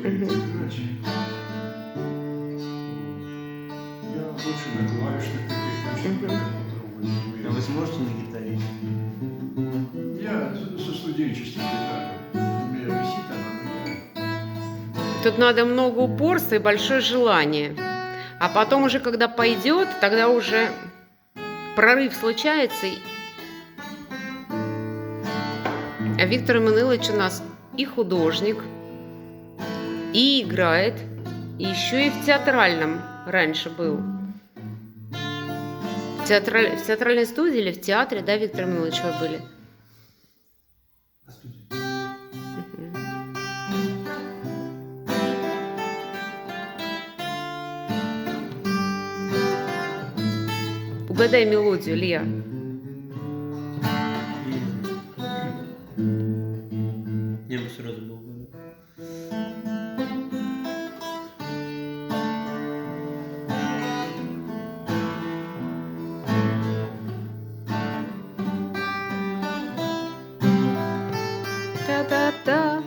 умеет играть. Я больше на клавишных каких-то инструментах попробую не А умею. вы сможете на гитаре? Я со студенчества гитары. У меня висит она. Тут надо много упорства и большое желание. А потом уже, когда пойдет, тогда уже прорыв случается. А Виктор Эммануилович у нас и художник, и играет, и еще и в театральном раньше был. В театральной студии или в театре, да, Виктор Эммануилович, вы были? Мгм. Угадай мелодию, Илья. Я бы сразу был бы. Та-та-та,